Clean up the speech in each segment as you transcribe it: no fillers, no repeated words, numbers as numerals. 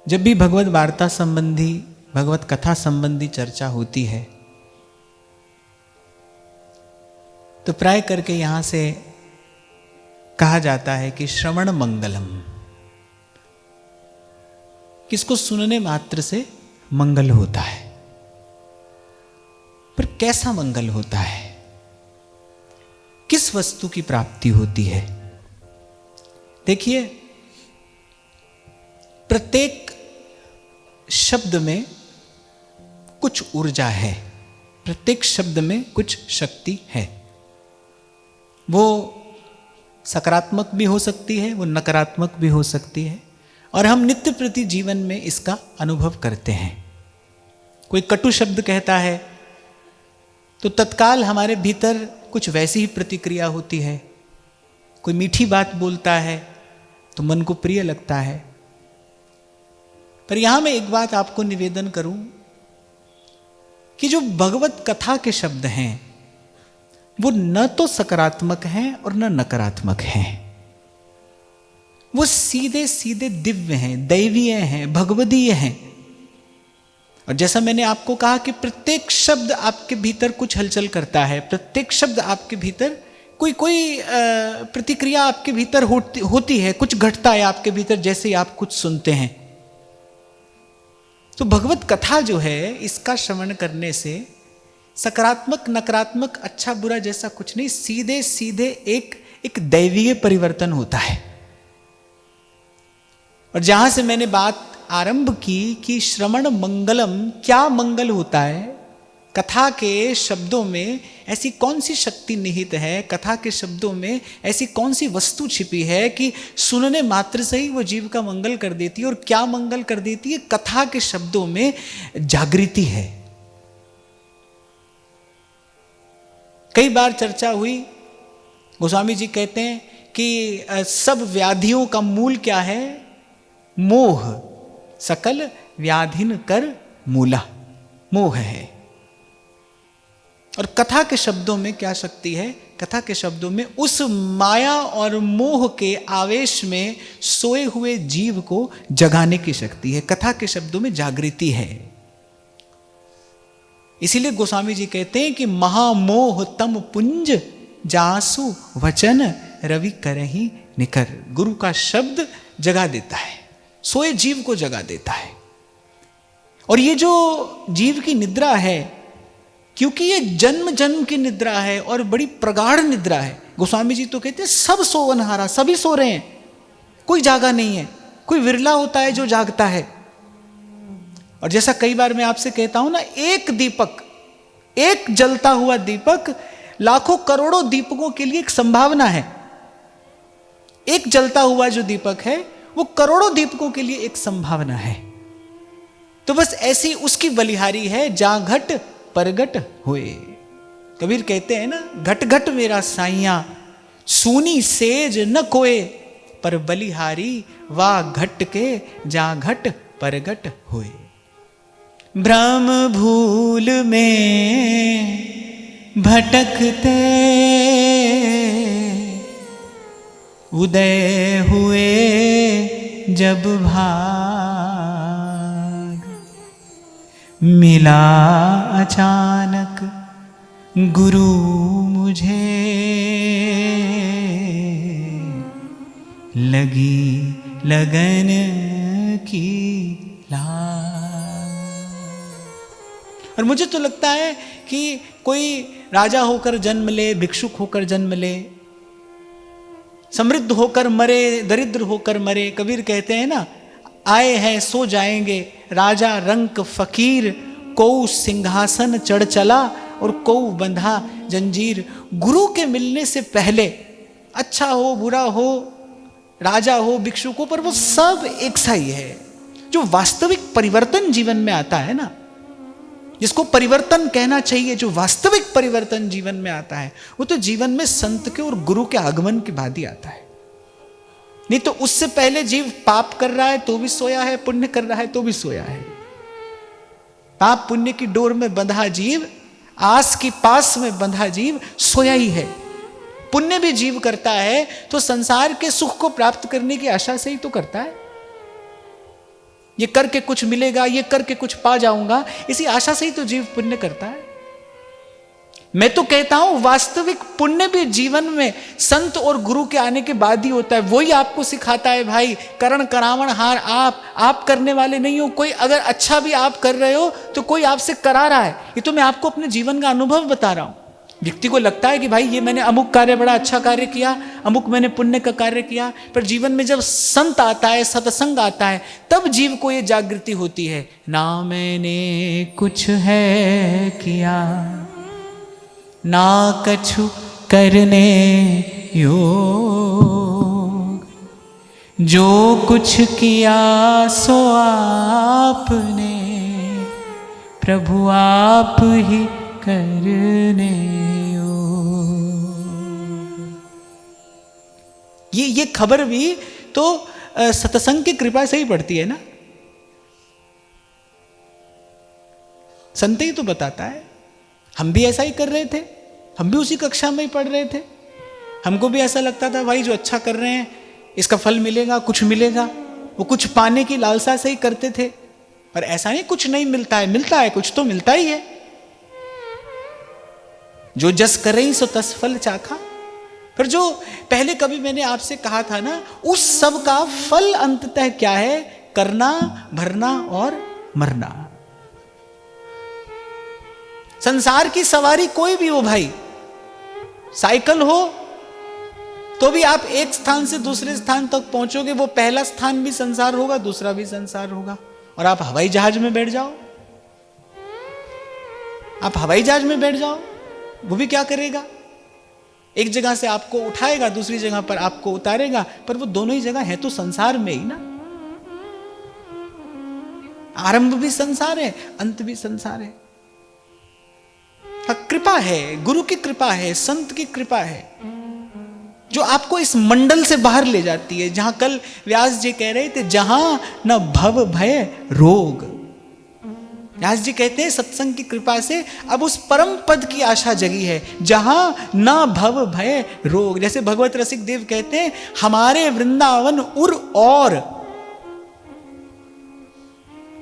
जब भी भगवत वार्ता संबंधी, भगवत कथा संबंधी चर्चा होती है तो प्राय करके यहां से कहा जाता है कि श्रवण मंगलम, किसको सुनने मात्र से मंगल होता है। पर कैसा मंगल होता है, किस वस्तु की प्राप्ति होती है? देखिए, प्रत्येक शब्द में कुछ ऊर्जा है, प्रत्येक शब्द में कुछ शक्ति है। वो सकारात्मक भी हो सकती है, वो नकारात्मक भी हो सकती है, और हम नित्य प्रति जीवन में इसका अनुभव करते हैं। कोई कटु शब्द कहता है तो तत्काल हमारे भीतर कुछ वैसी ही प्रतिक्रिया होती है। कोई मीठी बात बोलता है तो मन को प्रिय लगता है। पर यहां मैं एक बात आपको निवेदन करूं कि जो भगवत कथा के शब्द हैं वो न तो सकारात्मक हैं और न नकारात्मक हैं। वो सीधे सीधे दिव्य हैं, दैवीय हैं, भगवदीय हैं। और जैसा मैंने आपको कहा कि प्रत्येक शब्द आपके भीतर कुछ हलचल करता है, प्रत्येक शब्द आपके भीतर कोई प्रतिक्रिया आपके भीतर होती है, कुछ घटता है आपके भीतर जैसे ही आप कुछ सुनते हैं। तो भगवत कथा जो है, इसका श्रवण करने से सकारात्मक नकारात्मक अच्छा बुरा जैसा कुछ नहीं, सीधे सीधे एक दैवीय परिवर्तन होता है। और जहां से मैंने बात आरंभ की कि श्रवण मंगलम, क्या मंगल होता है, कथा के शब्दों में ऐसी कौन सी शक्ति निहित है, कथा के शब्दों में ऐसी कौन सी वस्तु छिपी है कि सुनने मात्र से ही वो जीव का मंगल कर देती है। और क्या मंगल कर देती है? कथा के शब्दों में जागृति है। कई बार चर्चा हुई, गोस्वामी जी कहते हैं कि सब व्याधियों का मूल क्या है? मोह। सकल व्याधिन कर मूला, मोह है। और कथा के शब्दों में क्या शक्ति है? कथा के शब्दों में उस माया और मोह के आवेश में सोए हुए जीव को जगाने की शक्ति है। कथा के शब्दों में जागृति है। इसीलिए गोस्वामी जी कहते हैं कि महामोह तम पुंज जासु वचन रवि करहि निकर। गुरु का शब्द जगा देता है, सोए जीव को जगा देता है। और ये जो जीव की निद्रा है, क्योंकि ये जन्म जन्म की निद्रा है और बड़ी प्रगाढ़ निद्रा है, गोस्वामी जी तो कहते हैं सब सोवनहारा, सभी सो रहे हैं, कोई जागा नहीं है। कोई विरला होता है जो जागता है। और जैसा कई बार मैं आपसे कहता हूं ना, एक दीपक, एक जलता हुआ दीपक लाखों करोड़ों दीपकों के लिए एक संभावना है। एक जलता हुआ जो दीपक है वो करोड़ों दीपकों के लिए एक संभावना है। तो बस ऐसी उसकी बलिहारी है, जा घट परगट होए। कबीर कहते हैं ना, घट घट मेरा साइया सूनी सेज न कोए, पर बलिहारी वा घट के जा घट परगट होए। भ्रम भूल में भटकते उदय हुए जब भाग, मिला अचानक गुरु मुझे, लगी लगन की और मुझे तो लगता है कि कोई राजा होकर जन्म ले, भिक्षुक होकर जन्म ले, समृद्ध होकर मरे, दरिद्र होकर मरे। कबीर कहते हैं ना, आए हैं सो जाएंगे, राजा रंक फकीर, कोऊ सिंहासन चढ़ चला और कोऊ बंधा जंजीर। गुरु के मिलने से पहले अच्छा हो बुरा हो, राजा हो भिक्षुक हो, पर वो सब एक सा ही है। जो वास्तविक परिवर्तन जीवन में आता है ना, जिसको परिवर्तन कहना चाहिए, जो वास्तविक परिवर्तन जीवन में आता है, वो तो जीवन में संत के और गुरु के आगमन के बाद ही आता है। नहीं तो उससे पहले जीव पाप कर रहा है तो भी सोया है, पुण्य कर रहा है तो भी सोया है। पाप पुण्य की डोर में बंधा जीव, आस की पास में बंधा जीव सोया ही है। पुण्य भी जीव करता है तो संसार के सुख को प्राप्त करने की आशा से ही तो करता है। ये करके कुछ मिलेगा, ये करके कुछ पा जाऊंगा, इसी आशा से ही तो जीव पुण्य करता है। मैं तो कहता हूं वास्तविक पुण्य भी जीवन में संत और गुरु के आने के बाद ही होता है। वही आपको सिखाता है भाई, करण करावण हार आप करने वाले नहीं हो। कोई अगर अच्छा भी आप कर रहे हो तो कोई आपसे करा रहा है। ये तो मैं आपको अपने जीवन का अनुभव बता रहा हूं। व्यक्ति को लगता है कि भाई ये मैंने अमुक कार्य बड़ा अच्छा कार्य किया, अमुक मैंने पुण्य का कार्य किया, पर जीवन में जब संत आता है, सत्संग आता है, तब जीव को ये जागृति होती है, ना मैंने कुछ है किया, ना कछु करने योग, जो कुछ किया सो आपने, प्रभु आप ही करने योग। ये खबर भी तो सत्संग की कृपा से ही पड़ती है ना। संत ही तो बताता है। हम भी ऐसा ही कर रहे थे, हम भी उसी कक्षा में ही पढ़ रहे थे। हमको भी ऐसा लगता था भाई जो अच्छा कर रहे हैं इसका फल मिलेगा, कुछ मिलेगा। वो कुछ पाने की लालसा से ही करते थे। पर ऐसा नहीं कुछ नहीं मिलता है, मिलता है, कुछ तो मिलता ही है। जो जस करे सो तस फल चाखा। पर जो पहले कभी मैंने आपसे कहा था ना, उस सब का फल अंततः क्या है? करना, भरना और मरना। संसार की सवारी कोई भी हो भाई, साइकिल हो तो भी आप एक स्थान से दूसरे स्थान तक पहुंचोगे। वो पहला स्थान भी संसार होगा, दूसरा भी संसार होगा। और आप हवाई जहाज में बैठ जाओ, आप हवाई जहाज में बैठ जाओ, वो भी क्या करेगा? एक जगह से आपको उठाएगा, दूसरी जगह पर आपको उतारेगा, पर वो दोनों ही जगह है तो संसार में ही ना। आरंभ भी संसार है, अंत भी संसार है। कृपा है, गुरु की कृपा है, संत की कृपा है, जो आपको इस मंडल से बाहर ले जाती है। जहां कल व्यास जी कह रहे थे, जहां न भव भय रोग। व्यास जी कहते हैं सत्संग की कृपा से अब उस परम पद की आशा जगी है, जहां न भव भय रोग। जैसे भगवत रसिक देव कहते हैं, हमारे वृंदावन उर और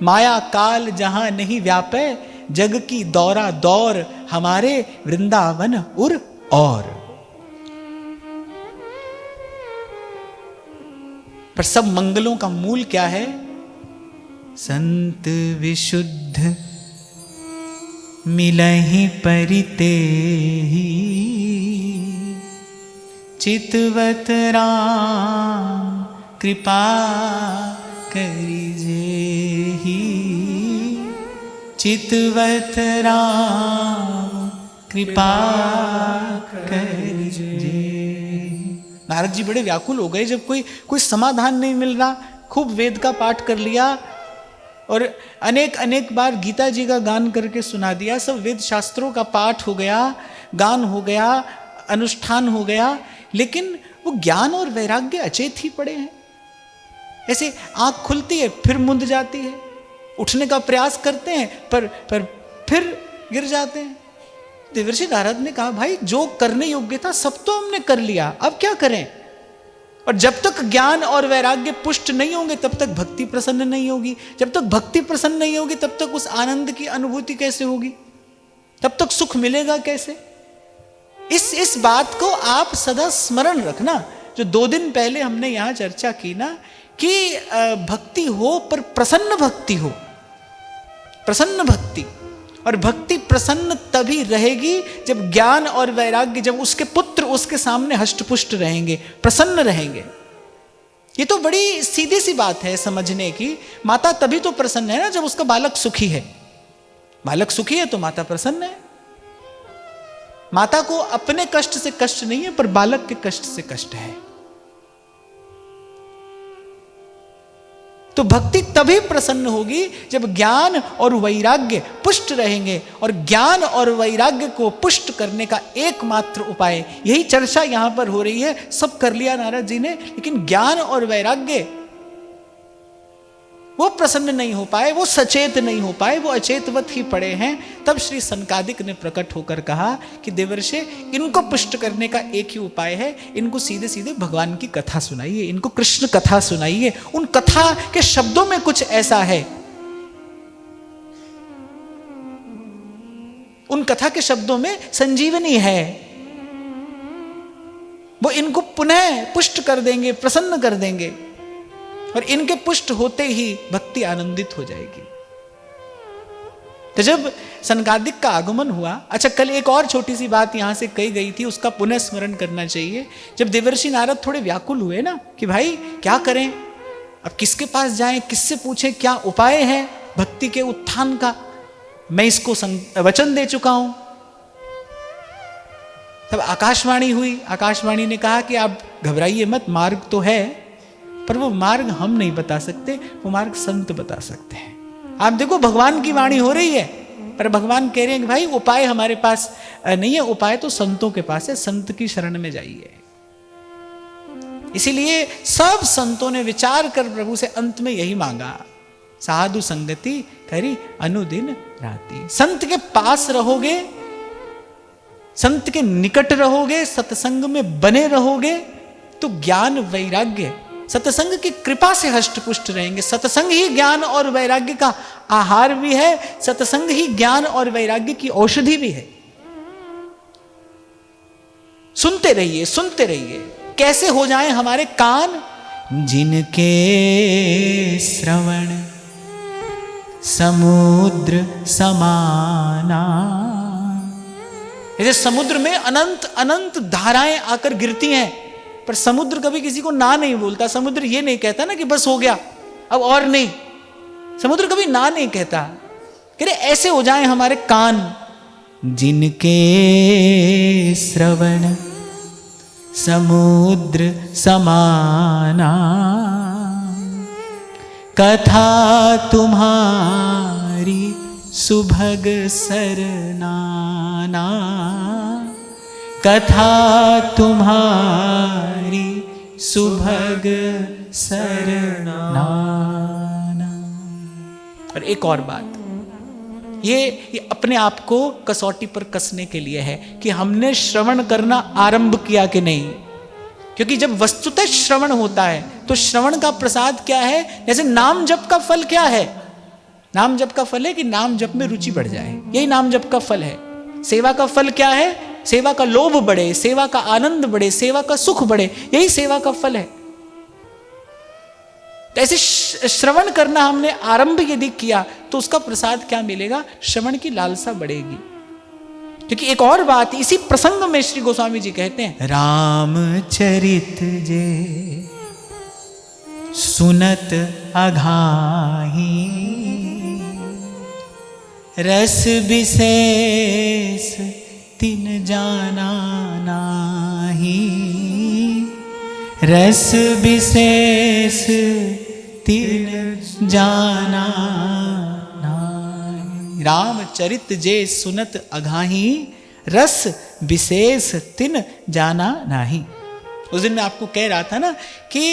माया काल जहां नहीं व्यापे, जग की दौरा दौर हमारे वृंदावन उर और। पर सब मंगलों का मूल क्या है? संत विशुद्ध मिलहि परिते ही, चितवत राम कृपा करिजे ही, चितवत राम कृपा करिजे। नारद जी बड़े व्याकुल हो गए जब कोई समाधान नहीं मिल रहा। खूब वेद का पाठ कर लिया और अनेक अनेक बार गीता जी का गान करके सुना दिया। सब वेद शास्त्रों का पाठ हो गया, गान हो गया, अनुष्ठान हो गया, लेकिन वो ज्ञान और वैराग्य अचेत ही पड़े हैं। ऐसे आंख खुलती है फिर मुंद जाती है, उठने का प्रयास करते हैं पर फिर गिर जाते हैं। देवर्षि नारद ने कहा, भाई जो करने योग्य था सब तो हमने कर लिया, अब क्या करें? और जब तक ज्ञान और वैराग्य पुष्ट नहीं होंगे तब तक भक्ति प्रसन्न नहीं होगी। जब तक भक्ति प्रसन्न नहीं होगी तब तक उस आनंद की अनुभूति कैसे होगी? तब तक सुख मिलेगा कैसे? इस बात को आप सदा स्मरण रखना। जो 2 दिन पहले हमने यहां चर्चा की ना, कि भक्ति हो पर प्रसन्न भक्ति हो, प्रसन्न भक्ति। और भक्ति प्रसन्न तभी रहेगी जब ज्ञान और वैराग्य, जब उसके पुत्र उसके सामने हष्टपुष्ट रहेंगे, प्रसन्न रहेंगे। ये तो बड़ी सीधी सी बात है समझने की। माता तभी तो प्रसन्न है ना जब उसका बालक सुखी है। बालक सुखी है तो माता प्रसन्न है। माता को अपने कष्ट से कष्ट नहीं है, पर बालक के कष्ट से कष्ट है। तो भक्ति तभी प्रसन्न होगी जब ज्ञान और वैराग्य पुष्ट रहेंगे। और ज्ञान और वैराग्य को पुष्ट करने का एकमात्र उपाय, यही चर्चा यहां पर हो रही है। सब कर लिया नारद जी ने, लेकिन ज्ञान और वैराग्य वो प्रसन्न नहीं हो पाए, वो सचेत नहीं हो पाए, वो अचेतवत ही पड़े हैं। तब श्री सनकादिक ने प्रकट होकर कहा कि देवर्षे, इनको पुष्ट करने का एक ही उपाय है, इनको सीधे सीधे भगवान की कथा सुनाइए, इनको कृष्ण कथा सुनाइए। उन कथा के शब्दों में कुछ ऐसा है, उन कथा के शब्दों में संजीवनी है, वो इनको पुनः पुष्ट कर देंगे, प्रसन्न कर देंगे, और इनके पुष्ट होते ही भक्ति आनंदित हो जाएगी। तो जब सनकादिक का आगमन हुआ, अच्छा कल एक और छोटी सी बात यहां से कही गई थी, उसका पुनः स्मरण करना चाहिए। जब देवर्षि नारद थोड़े व्याकुल हुए ना कि भाई क्या करें, अब किसके पास जाएं, किससे पूछें, क्या उपाय है भक्ति के उत्थान का, मैं इसको वचन दे चुका हूं। तब आकाशवाणी हुई, आकाशवाणी ने कहा कि आप घबराइए मत, मार्ग तो है, पर वो मार्ग हम नहीं बता सकते, वो मार्ग संत बता सकते हैं। आप देखो भगवान की वाणी हो रही है, पर भगवान कह रहे हैं कि भाई उपाय हमारे पास नहीं है, उपाय तो संतों के पास है, संत की शरण में जाइए। इसीलिए सब संतों ने विचार कर प्रभु से अंत में यही मांगा, साधु संगति करी अनुदिन राती। संत के पास रहोगे, संत के निकट रहोगे, सत्संग में बने रहोगे, तो ज्ञान वैराग्य सत्संग की कृपा से हष्ट पुष्ट रहेंगे। सत्संग ही ज्ञान और वैराग्य का आहार भी है, सत्संग ही ज्ञान और वैराग्य की औषधि भी है। सुनते रहिए, सुनते रहिए। कैसे हो जाएं हमारे कान? जिनके श्रवण समुद्र समाना। जैसे समुद्र में अनंत अनंत धाराएं आकर गिरती हैं, पर समुद्र कभी किसी को ना नहीं बोलता। समुद्र ये नहीं कहता ना कि बस हो गया अब और नहीं, समुद्र कभी ना नहीं कहता। कह रहे ऐसे हो जाएं हमारे कान, जिनके श्रवण समुद्र समाना। कथा तुम्हारी सुभग सरनाना, कथा तुम्हारी सुभग सरनाना। और एक और बात, ये अपने आप को कसौटी पर कसने के लिए है कि हमने श्रवण करना आरंभ किया कि नहीं। क्योंकि जब वस्तुतः श्रवण होता है तो श्रवण का प्रसाद क्या है? जैसे नाम जप का फल क्या है? नाम जप का फल है कि नाम जप में रुचि बढ़ जाए, यही नाम जप का फल है। सेवा का फल क्या है? सेवा का लोभ बढ़े, सेवा का आनंद बढ़े, सेवा का सुख बढ़े, यही सेवा का फल है। ऐसे श्रवण करना हमने आरंभ यदि किया तो उसका प्रसाद क्या मिलेगा? श्रवण की लालसा बढ़ेगी। क्योंकि एक और बात इसी प्रसंग में श्री गोस्वामी जी कहते हैं, रामचरित जे सुनत अघाही, रस विशेष तिन जाना नाही, रस विशेष तिन जाना नाही। रामचरित जे सुनत अघाही, रस विशेष तिन जाना नाही। उस दिन मैं आपको कह रहा था ना कि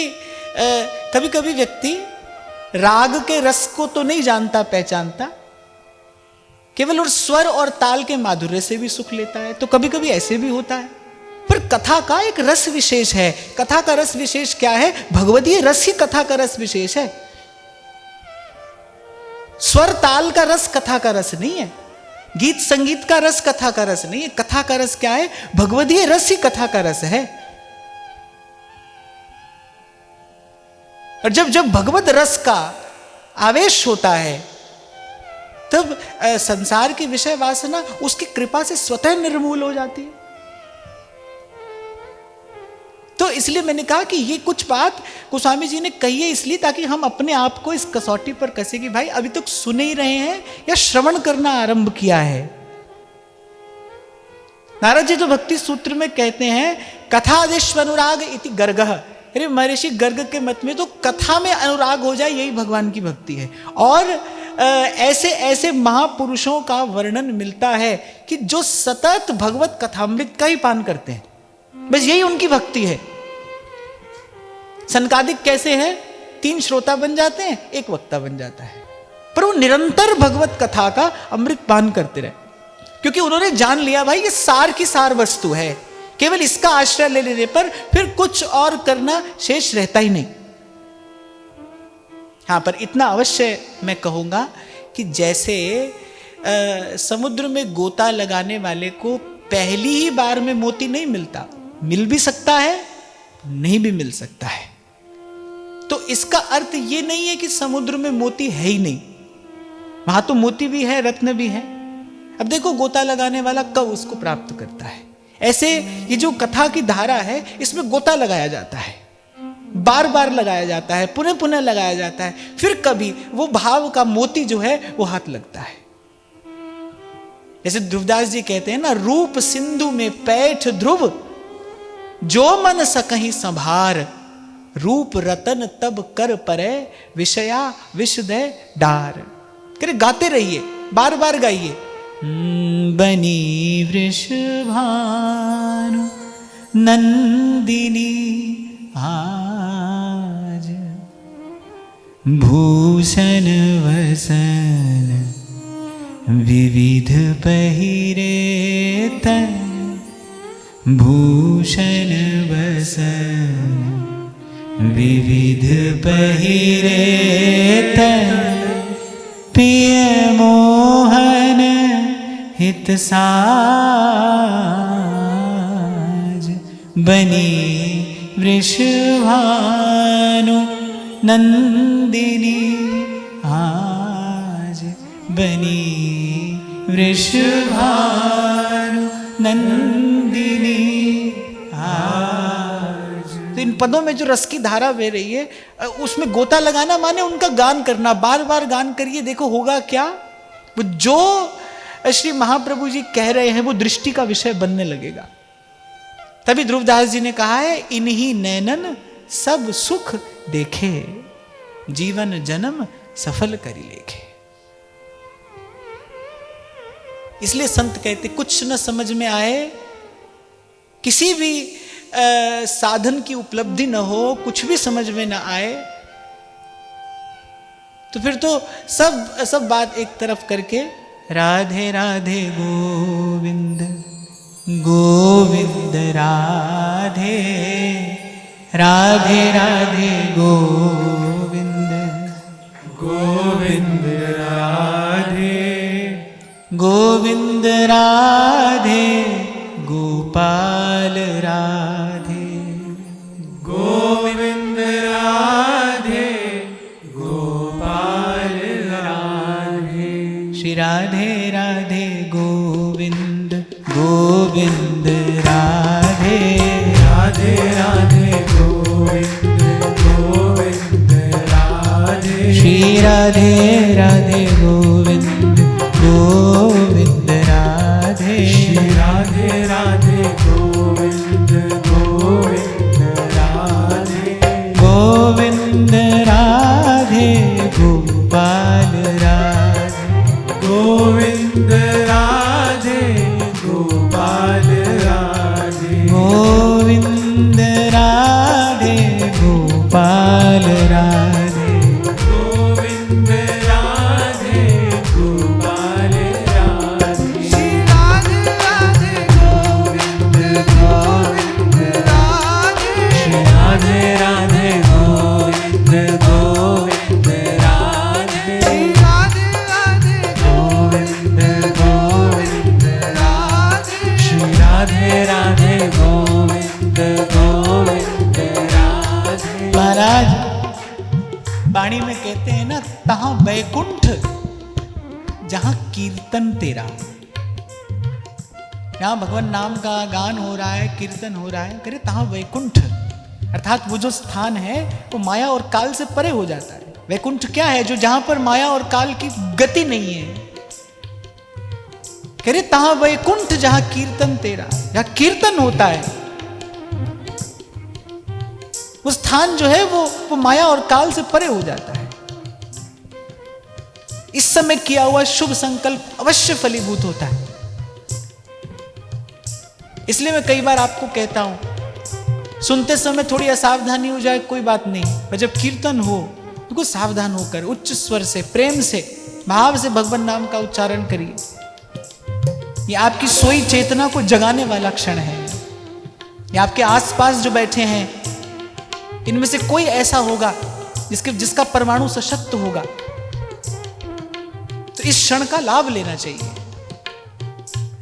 कभी कभी व्यक्ति राग के रस को तो नहीं जानता पहचानता, केवल और स्वर और ताल के माधुर्य से भी सुख लेता है। तो कभी कभी ऐसे भी होता है। पर कथा का एक रस विशेष है। कथा का रस विशेष क्या है? भगवतीय रस ही कथा का रस विशेष है। स्वर ताल का रस कथा का रस नहीं है, गीत संगीत का रस कथा का रस नहीं है। कथा का रस क्या है? भगवतीय रस ही कथा का रस है। और जब जब भगवत रस का आवेश होता है तब संसार की विषय वासना उसकी कृपा से स्वतः निर्मूल हो जाती है। तो इसलिए मैंने कहा कि ये कुछ बात गोस्वामी जी ने कही है इसलिए ताकि हम अपने आप को इस कसौटी पर कसे कि भाई अभी तक सुन ही रहे हैं या श्रवण करना आरंभ किया है। नारद जी तो भक्ति सूत्र में कहते हैं, कथादिश्व अनुराग इति गर्गः। अरे महर्षि गर्ग के मत में तो कथा में अनुराग हो जाए यही भगवान की भक्ति है। और ऐसे ऐसे महापुरुषों का वर्णन मिलता है कि जो सतत भगवत कथामृत का ही पान करते हैं, बस यही उनकी भक्ति है। सनकादिक कैसे है? 3 श्रोता बन जाते हैं, 1 वक्ता बन जाता है। पर वो निरंतर भगवत कथा का अमृत पान करते रहे, क्योंकि उन्होंने जान लिया भाई ये सार की सार वस्तु है, केवल इसका आश्रय ले लेने पर फिर कुछ और करना शेष रहता ही नहीं। हाँ, पर इतना अवश्य मैं कहूंगा कि जैसे समुद्र में गोता लगाने वाले को पहली ही बार में मोती नहीं मिलता, मिल भी सकता है, नहीं भी मिल सकता है, तो इसका अर्थ ये नहीं है कि समुद्र में मोती है ही नहीं, वहां तो मोती भी है, रत्न भी है। अब देखो गोता लगाने वाला कब उसको प्राप्त करता है। ऐसे ये जो कथा की धारा है, इसमें गोता लगाया जाता है, बार बार लगाया जाता है, पुनः पुनः लगाया जाता है, फिर कभी वो भाव का मोती जो है वो हाथ लगता है। जैसे ध्रुवदास जी कहते हैं ना, रूप सिंधु में पैठ ध्रुव, जो मन सकहीं संभार, रूप रतन तब कर परे, विषया विषदय डार। करे गाते रहिए, बार बार गाइए। बनी वृषभानु नंदिनी आज, भूषण वसन विविध पहिरे तन, भूषण वसन विविध पहिरे तन, प्रिय मोहन हित साज, बनी वृषभानु नंदिनी आज, बनी वृषभानु नंदिनी आज। तो इन पदों में जो रस की धारा बह रही है, उसमें गोता लगाना माने उनका गान करना, बार बार गान करिए, देखो होगा क्या, वो जो श्री महाप्रभु जी कह रहे हैं वो दृष्टि का विषय बनने लगेगा। तभी ध्रुवदास जी ने कहा है, इन्हीं नैनन सब सुख देखे, जीवन जन्म सफल करी लेखे। इसलिए संत कहते कुछ न समझ में आए, किसी भी साधन की उपलब्धि न हो, कुछ भी समझ में न आए, तो फिर तो सब बात एक तरफ करके राधे राधे गोविंद गोविंद राधे राधे राधे गोविंद गोविंद राधे गोविंद राधे गोपाल राधे गोविंद राधे गोपाल राधे, श्री राधे राधे गोविंद गोविंद राधे राधे राधे गोविंद गोविंद राधे, श्री राधे राधे गोविंद गोविंद राधे, श्री राधे राधे गोविंद गोविंद राधे गोविंद राधे गोपाल राधे गोविंद राधे गोपाल राधे गोविंद राधे गोपाल राधे गोविंद राधे गोपाल राधे, श्री राधे राधे गोविंद गोविंद राधे, श्री राधे राधे गोविंद गोविंद राधे, श्री राधे राधे गोविंद गोविंद राधे, श्री राधे राधे गोविंद गोविंद राधे। महाराज वाणी में कहते हैं ना, तहां वैकुंठ जहां कीर्तन तेरा, जहां भगवान नाम का गान हो रहा है, कीर्तन हो रहा है, करे तहां वैकुंठ, अर्थात वो जो स्थान है वो माया और काल से परे हो जाता है। वैकुंठ क्या है? जो जहां पर माया और काल की गति नहीं है। कह रहे तहां वैकुंठ जहां कीर्तन तेरा, जहां कीर्तन होता है, वो स्थान जो है वो माया और काल से परे हो जाता है। इस समय किया हुआ शुभ संकल्प अवश्य फलीभूत होता है। इसलिए मैं कई बार आपको कहता हूं सुनते समय थोड़ी असावधानी हो जाए कोई बात नहीं, पर जब कीर्तन हो तो कुछ सावधान होकर उच्च स्वर से, प्रेम से, भाव से भगवान नाम का उच्चारण करिए। ये आपकी सोई चेतना को जगाने वाला क्षण है। ये आपके आसपास जो बैठे हैं इनमें से कोई ऐसा होगा जिसका परमाणु सशक्त होगा, तो इस क्षण का लाभ लेना चाहिए।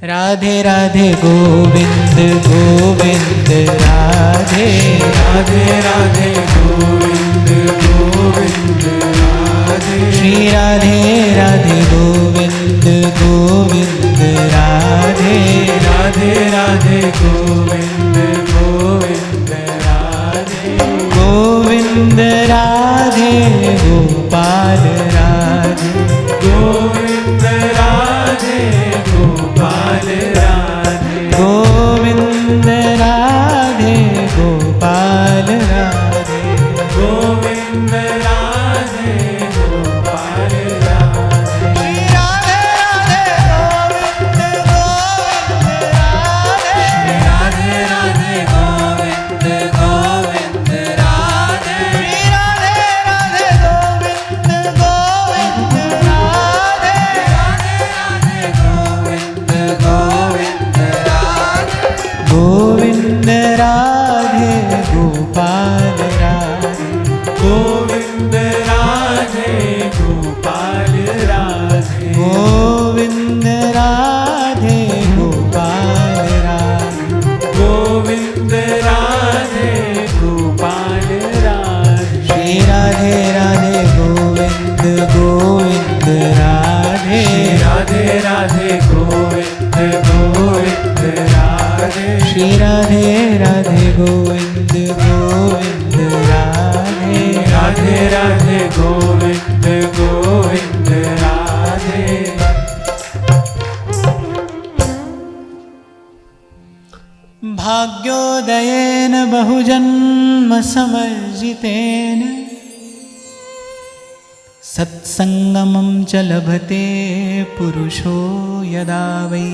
राधे राधे गोविंद गोविंद राधे, राधे राधे गोविंद गोविंद राधे, श्री राधे राधे गोविंद गोविंद राधे, राधे राधे गोविंद गोविंद राधे, गोविंद राधे गोपाल राधे, गोविंद राधे गोपाल राधे, गोविंद राधे गोपाल राधे, गोविंद राधे गोपाल राधे, श्री राधे राधे गोविंद गोविंद राधे, राधे राधे गोविंद गोविंद राधे, श्री राधे राधे गोविंद गोविंद राधे, राधे गोविंद गोविंद राधे, गोविंद राधे गोपाल राधे, गोविंद राधे गोपाल राधे, गोविंद राधे गोपाल राधे, गोविंद राधे गोपाल राधे, श्री राधे राधे गोविंद गोविंद राधे, राधे राधे गोविंद गोविंद राधे, श्री राधे राधे गोविंद गोविंद राधे, राधे राधे गोविंद गोविंद राधे। भाग्योदयेन बहुजन्म समर्जितेन सत्संगमं च लभते पुरुषो यदा वै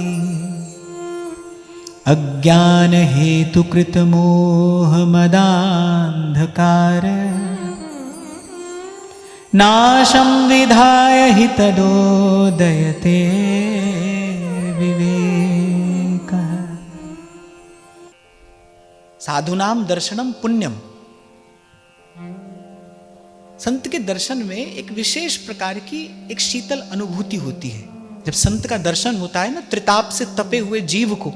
अज्ञानहेतुकृतमोहमदान्धकार नाशं विधाय हि तदोदयते विवेकः। साधुनाम दर्शनम पुण्यम। संत के दर्शन में एक विशेष प्रकार की एक शीतल अनुभूति होती है। जब संत का दर्शन होता है ना, त्रिताप से तपे हुए जीव को,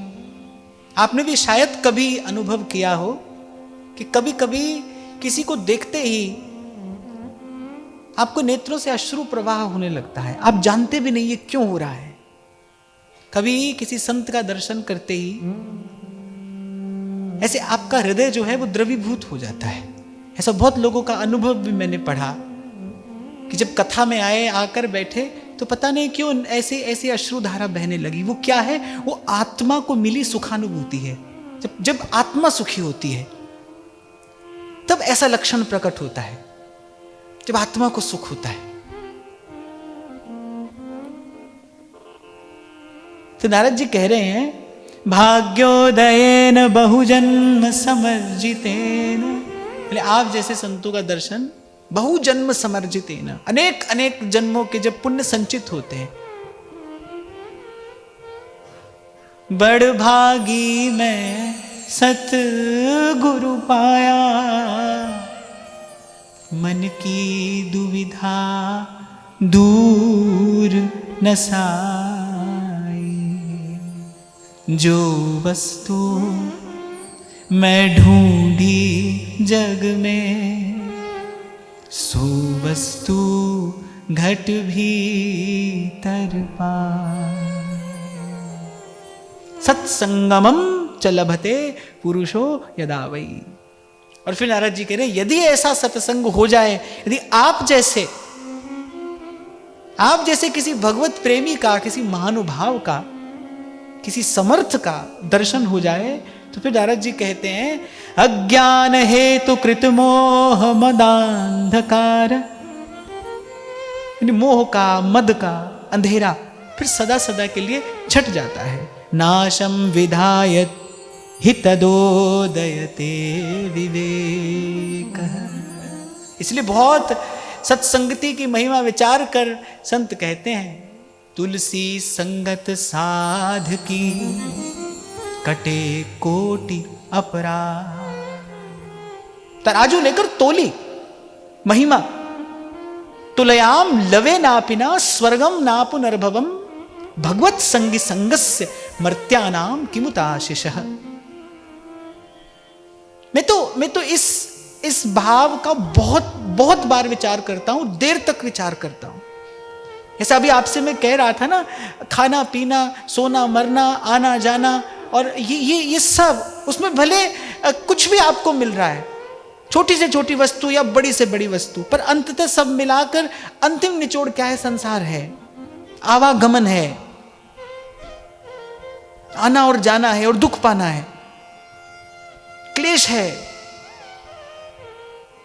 आपने भी शायद कभी अनुभव किया हो कि कभी कभी किसी को देखते ही आपको नेत्रों से अश्रु प्रवाह होने लगता है, आप जानते भी नहीं ये क्यों हो रहा है। कभी किसी संत का दर्शन करते ही ऐसे आपका हृदय जो है वो द्रवीभूत हो जाता है। ऐसा बहुत लोगों का अनुभव भी मैंने पढ़ा कि जब कथा में आए, आकर बैठे, तो पता नहीं क्यों ऐसे ऐसे अश्रुधारा बहने लगी। वो क्या है? वो आत्मा को मिली सुखानुभूति है। जब आत्मा सुखी होती है तब ऐसा लक्षण प्रकट होता है, जब आत्मा को सुख होता है। तो नारद जी कह रहे हैं, भाग्योदयेन बहुजन्म समर्जितेन, आप जैसे संतों का दर्शन बहुजन्म समर्जितेन, अनेक अनेक जन्मों के जब पुण्य संचित होते हैं। बड़ भागी मैं सतगुरु पाया, मन की दुविधा दूर न साई, जो वस्तु मैं ढूंढी जग में, सो वस्तु घट भीतर पाई। सत्संगमम च लभते पुरुषो यदा वै। और फिर नारद जी कह रहे, यदि ऐसा सत्संग हो जाए, यदि आप जैसे किसी भगवत प्रेमी का, किसी महानुभाव का, किसी समर्थ का दर्शन हो जाए, तो फिर नारद जी कहते हैं, अज्ञान हेतु कृत मोह मदांधकार, मोह का, मद का अंधेरा फिर सदा सदा के लिए छट जाता है। नाशम विधायत हि तदोदयते विवेक। इसलिए बहुत सत्संगति की महिमा विचार कर संत कहते हैं, तुलसी संगत साध की कटे कोटि अपराध। तराजू लेकर तोली महिमा, तुलयाम लवे नापिना स्वर्गम ना पुनर्भवम भगवत संगी संगस्य मर्त्यानाम किमुताशिषः। मैं तो इस भाव का बहुत बार विचार करता हूं, देर तक विचार करता हूं। जैसा अभी आपसे मैं कह रहा था ना, खाना पीना, सोना मरना, आना जाना, और ये सब, उसमें भले कुछ भी आपको मिल रहा है, छोटी से छोटी वस्तु या बड़ी से बड़ी वस्तु, पर अंततः सब मिलाकर अंतिम निचोड़ क्या है? संसार है, आवागमन है, आना और जाना है, और दुख पाना है, क्लेश है,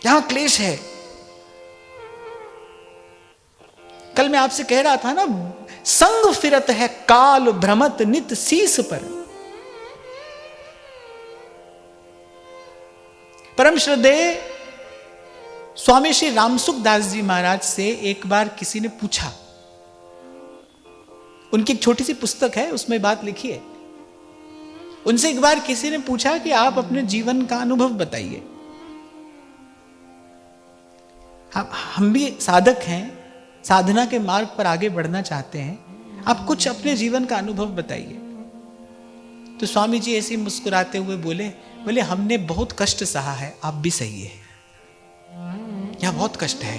यहां क्लेश है। कल मैं आपसे कह रहा था ना, संग फिरत है काल भ्रमत नित शीस पर। परम श्रद्धेय स्वामी श्री रामसुख दास जी महाराज से एक बार किसी ने पूछा, उनकी एक छोटी सी पुस्तक है, उसमें बात लिखी है। उनसे एक बार किसी ने पूछा कि आप अपने जीवन का अनुभव बताइए। हम भी साधक हैं, साधना के मार्ग पर आगे बढ़ना चाहते हैं, आप कुछ अपने जीवन का अनुभव बताइए। तो स्वामी जी ऐसे मुस्कुराते हुए बोले हमने बहुत कष्ट सहा है, आप भी सही है, यहां बहुत कष्ट है।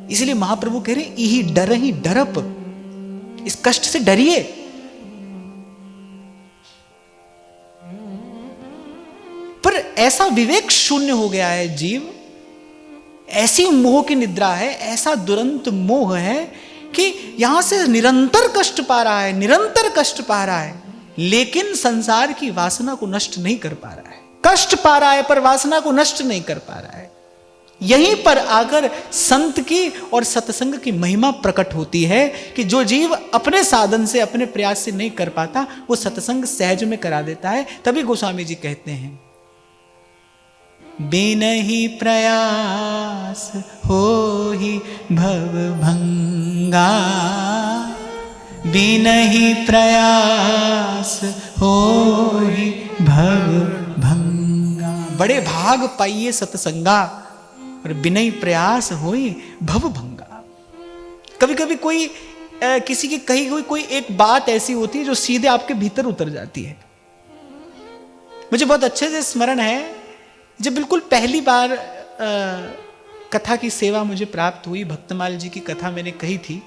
इसलिए महाप्रभु कह रहे यही डर ही डरप, इस कष्ट से डरिए। पर ऐसा विवेक शून्य हो गया है जीव, ऐसी मोह की निद्रा है, ऐसा दुरंत मोह है कि यहां से निरंतर कष्ट पा रहा है, निरंतर कष्ट पा रहा है, लेकिन संसार की वासना को नष्ट नहीं कर पा रहा है। कष्ट पा रहा है पर वासना को नष्ट नहीं कर पा रहा है। यहीं पर आकर संत की और सत्संग की महिमा प्रकट होती है कि जो जीव अपने साधन से, अपने प्रयास से नहीं कर पाता, वो सत्संग सहज में करा देता है। तभी गोस्वामी जी कहते हैं, बिनहि प्रयास होहि भव भंगा, बिनहि प्रयास होहि भव भंगा। बड़े भाग पाइए सत्संगा, और बिनहि प्रयास होई भव भंगा। कभी कभी कोई किसी की कही हुई कोई एक बात ऐसी होती है जो सीधे आपके भीतर उतर जाती है। मुझे बहुत अच्छे से स्मरण है, जब बिल्कुल पहली बार कथा की सेवा मुझे प्राप्त हुई, भक्तमाल जी की कथा मैंने कही थी।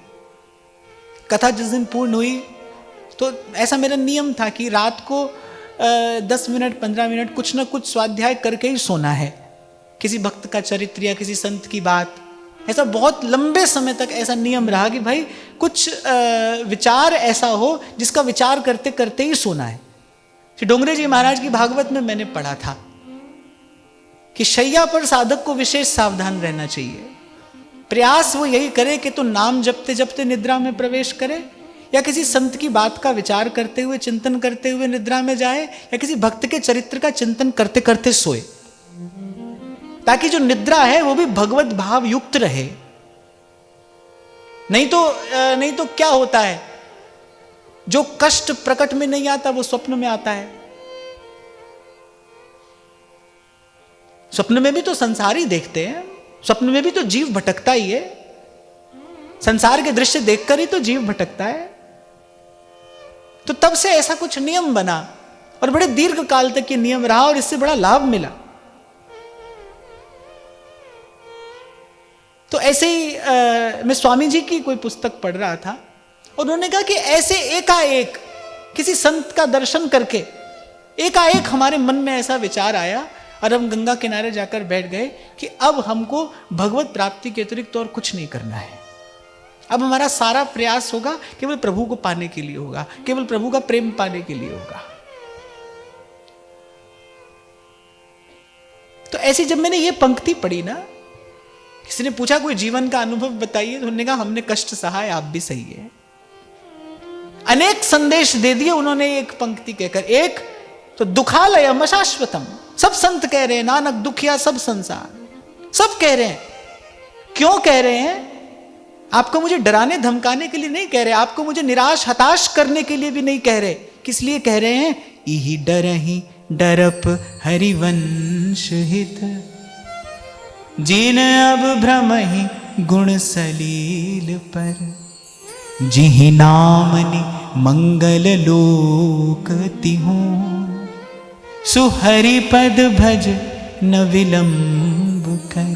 कथा जिस दिन पूर्ण हुई तो ऐसा मेरा नियम था कि रात को 10 मिनट 15 मिनट कुछ ना कुछ स्वाध्याय करके ही सोना है, किसी भक्त का चरित्र या किसी संत की बात। ऐसा बहुत लंबे समय तक ऐसा नियम रहा कि भाई कुछ विचार ऐसा हो जिसका विचार करते करते ही सोना है। श्री डोंगरे जी महाराज की भागवत में मैंने पढ़ा था कि शैया पर साधक को विशेष सावधान रहना चाहिए। प्रयास वो यही करे कि तो नाम जपते जपते निद्रा में प्रवेश करे, या किसी संत की बात का विचार करते हुए, चिंतन करते हुए निद्रा में जाए, या किसी भक्त के चरित्र का चिंतन करते करते सोए, ताकि जो निद्रा है वो भी भगवत भाव युक्त रहे। नहीं तो क्या होता है, जो कष्ट प्रकट में नहीं आता वो स्वप्न में आता है। स्वप्न में भी तो संसार ही देखते हैं, स्वप्न में भी तो जीव भटकता ही है, संसार के दृश्य देखकर ही तो जीव भटकता है। तो तब से ऐसा कुछ नियम बना और बड़े दीर्घ काल तक ये नियम रहा और इससे बड़ा लाभ मिला। तो ऐसे ही मैं स्वामी जी की कोई पुस्तक पढ़ रहा था, उन्होंने कहा कि ऐसे एकाएक किसी संत का दर्शन करके एकाएक हमारे मन में ऐसा विचार आया और हम गंगा किनारे जाकर बैठ गए कि अब हमको भगवत प्राप्ति के अतिरिक्त और कुछ नहीं करना है। अब हमारा सारा प्रयास होगा केवल प्रभु को पाने के लिए होगा, केवल प्रभु का प्रेम पाने के लिए होगा। तो ऐसी जब मैंने ये पंक्ति पढ़ी ना, किसी ने पूछा कोई जीवन का अनुभव बताइए, तो उन्होंने कहा हमने कष्ट सहा है, आप भी सही है। अनेक संदेश दे दिए उन्होंने एक पंक्ति कहकर। एक तो दुखालयम अशाश्वतम, सब संत कह रहे हैं, नानक दुखिया सब संसार, सब कह रहे हैं। क्यों कह रहे हैं? आपको मुझे डराने धमकाने के लिए नहीं कह रहे, आपको मुझे निराश हताश करने के लिए भी नहीं कह रहे। किस लिए कह रहे हैं? इही डरहि डरप हरिवंश हित, जिन अब भ्रमहि गुण सलील पर, जिहि नामनि मंगल लोक तिहु, सुहरि पद भज न विलंब कर,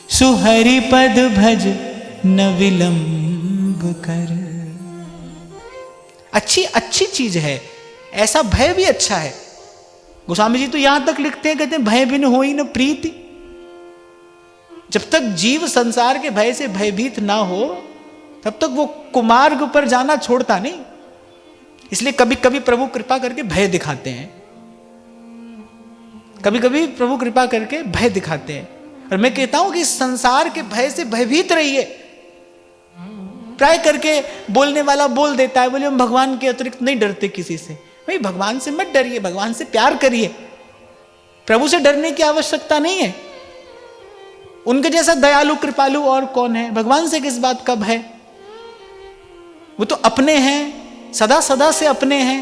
सुहरि पद भज न विलंब कर। अच्छी अच्छी चीज है, ऐसा भय भी अच्छा है। गोस्वामी जी तो यहां तक लिखते हैं, कहते हैं भय बिन होई न प्रीति। जब तक जीव संसार के भय से भयभीत ना हो तब तक वो कुमार्ग पर जाना छोड़ता नहीं। इसलिए कभी कभी प्रभु कृपा करके भय दिखाते हैं, कभी कभी प्रभु कृपा करके भय दिखाते हैं। और मैं कहता हूं कि संसार के भय से भयभीत रहिए। ट्राई करके बोलने वाला बोल देता है, बोले हम भगवान के अतिरिक्त नहीं डरते किसी से। भाई भगवान से मत डरिए, भगवान से प्यार करिए। प्रभु से डरने की आवश्यकता नहीं है। उनके जैसा दयालु कृपालु और कौन है? भगवान से किस बात का भय? वो तो अपने हैं, सदा सदा से अपने हैं।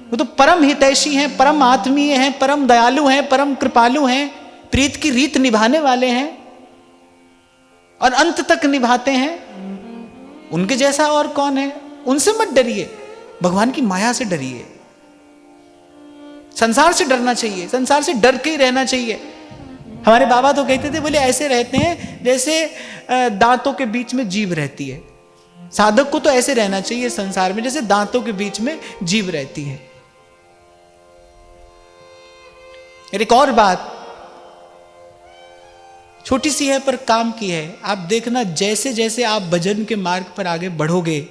वो तो परम हितैषी हैं, परम आत्मीय हैं, परम दयालु हैं, परम कृपालु हैं, प्रीत की रीत निभाने वाले हैं और अंत तक निभाते हैं। उनके जैसा और कौन है? उनसे मत डरिए, भगवान की माया से डरिए। संसार से डरना चाहिए, संसार से डर के ही रहना चाहिए। हमारे बाबा तो कहते थे, बोले ऐसे रहते हैं जैसे दांतों के बीच में जीभ रहती है। साधक को तो ऐसे रहना चाहिए संसार में जैसे दांतों के बीच में जीभ रहती है। एक और बात छोटी सी है पर काम की है। आप देखना, जैसे जैसे आप भजन के मार्ग पर आगे बढ़ोगे,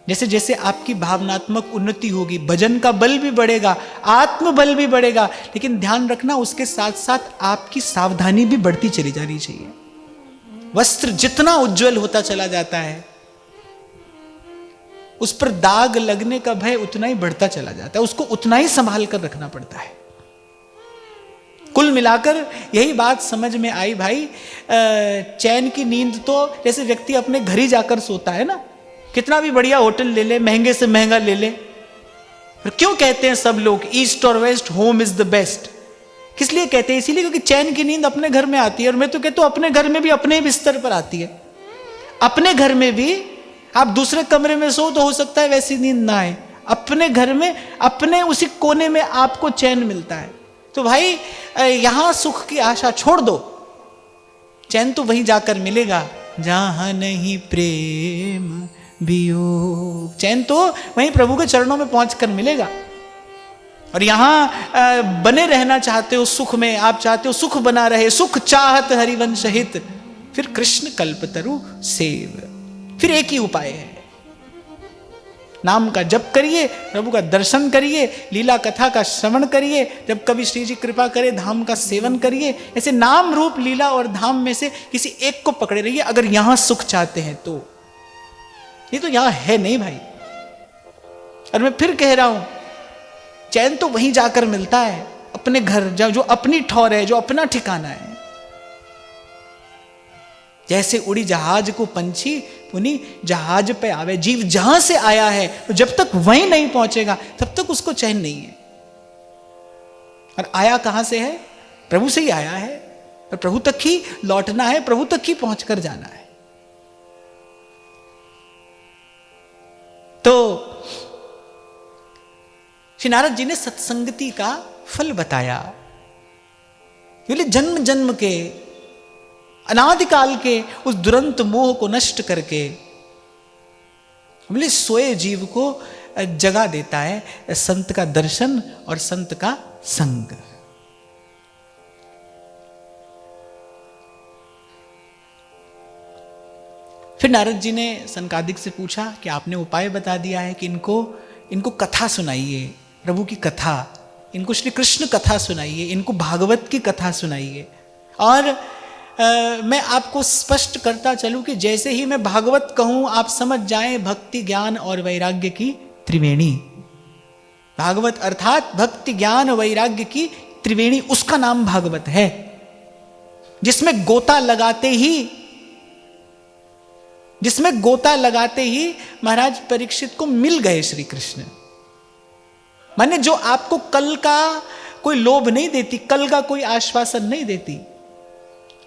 जैसे जैसे आपकी भावनात्मक उन्नति होगी, भजन का बल भी बढ़ेगा, आत्म बल भी बढ़ेगा। लेकिन ध्यान रखना, उसके साथ साथ आपकी सावधानी भी बढ़ती चली जानी चाहिए। वस्त्र जितना उज्जवल होता चला जाता है, उस पर दाग लगने का भय उतना ही बढ़ता चला जाता है। उसको उतना ही संभाल कर रखना पड़ता है। कुल मिलाकर यही बात समझ में आई भाई। चैन की नींद तो जैसे व्यक्ति अपने घर ही जाकर सोता है ना, कितना भी बढ़िया होटल ले ले, महंगे से महंगा ले ले। पर क्यों कहते हैं सब लोग ईस्ट और west, home is the best? किस लिए कहते हैं? इसीलिए क्योंकि चैन की नींद अपने घर में आती है। और मैं तो कहता हूं अपने घर में भी अपने बिस्तर पर आती है। अपने घर में भी आप दूसरे कमरे में सो तो हो सकता है वैसी नींद ना आए, अपने घर में अपने उसी कोने में आपको चैन मिलता है। तो भाई यहां सुख की आशा छोड़ दो, चैन तो वहीं जाकर मिलेगा जहां नहीं प्रेम वियोग। चैन तो वहीं प्रभु के चरणों में पहुंचकर मिलेगा। और यहां बने रहना चाहते हो सुख में, आप चाहते हो सुख बना रहे, सुख चाहत हरिवंश हित, फिर कृष्ण कल्पतरु सेव। फिर एक ही उपाय है, नाम का जप करिए, प्रभु का दर्शन करिए, लीला कथा का श्रवण करिए, जब कभी श्री जी कृपा करे धाम का सेवन करिए। ऐसे नाम रूप लीला और धाम में से किसी एक को पकड़े रहिए अगर यहां सुख चाहते हैं तो। ये तो यहां है नहीं भाई। और मैं फिर कह रहा हूं, चैन तो वहीं जाकर मिलता है, अपने घर, जो अपनी ठौर है, जो अपना ठिकाना है। जैसे उड़ी जहाज को पंछी उन्हीं जहाज पे आवे। जीव जहां से आया है जब तक वहीं नहीं पहुंचेगा तब तक उसको चैन नहीं है। और आया कहां से है? प्रभु से ही आया है। और प्रभु तक ही लौटना है, प्रभु तक ही पहुंचकर जाना है। तो श्री नारद जी ने सत्संगति का फल बताया। बोले जन्म जन्म के अनादिकाल के उस दुरंत मोह को नष्ट करके बोले सोए जीव को जगा देता है संत का दर्शन और संत का संग। फिर नारद जी ने सनकादिक से पूछा कि आपने उपाय बता दिया है कि इनको कथा सुनाइए, प्रभु की कथा, इनको श्री कृष्ण कथा सुनाइए, इनको भागवत की कथा सुनाइए। और मैं आपको स्पष्ट करता चलूं कि जैसे ही मैं भागवत कहूं आप समझ जाएं भक्ति ज्ञान और वैराग्य की त्रिवेणी। भागवत अर्थात भक्ति ज्ञान वैराग्य की त्रिवेणी, उसका नाम भागवत है, जिसमें गोता लगाते ही महाराज परीक्षित को मिल गए श्री कृष्ण। माने जो आपको कल का कोई लोभ नहीं देती, कल का कोई आश्वासन नहीं देती,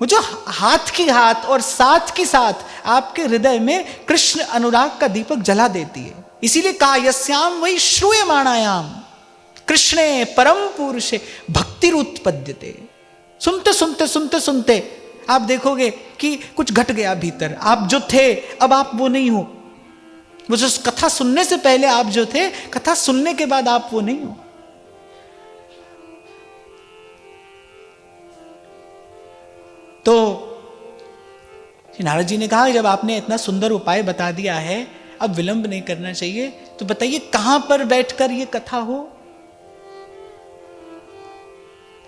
वो जो हाथ की हाथ और साथ की साथ आपके हृदय में कृष्ण अनुराग का दीपक जला देती है। इसीलिए कहा यस्याम वही श्रूयमाणायाम कृष्णे परम पुरुषे भक्तिरुत्पद्यते। सुनते सुनते सुनते सुनते आप देखोगे कि कुछ घट गया भीतर। आप जो थे अब आप वो नहीं हो। वो जो कथा सुनने से पहले आप जो थे, कथा सुनने के बाद आप वो नहीं हो। तो नारद जी ने कहा जब आपने इतना सुंदर उपाय बता दिया है, अब विलंब नहीं करना चाहिए, तो बताइए कहां पर बैठकर ये कथा हो।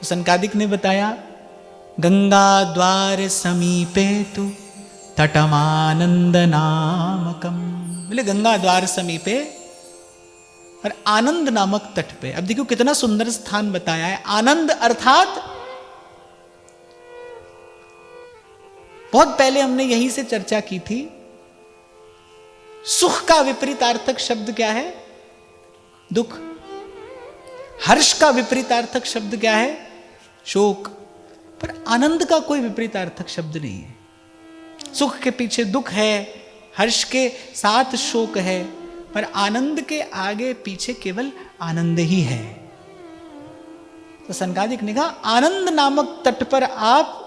तो सनकादिक ने बताया गंगा द्वार समीपे तु तटमानंद नामकम। बोले गंगा द्वार समीपे और आनंद नामक तट पे। अब देखो कितना सुंदर स्थान बताया है। आनंद अर्थात बहुत पहले हमने यहीं से चर्चा की थी, सुख का विपरीतार्थक शब्द क्या है? दुख। हर्ष का विपरीतार्थक शब्द क्या है? शोक। पर आनंद का कोई विपरीतार्थक शब्द नहीं है। सुख के पीछे दुख है, हर्ष के साथ शोक है, पर आनंद के आगे पीछे केवल आनंद ही है। तो सनकादिक ने कहा आनंद नामक तट पर आप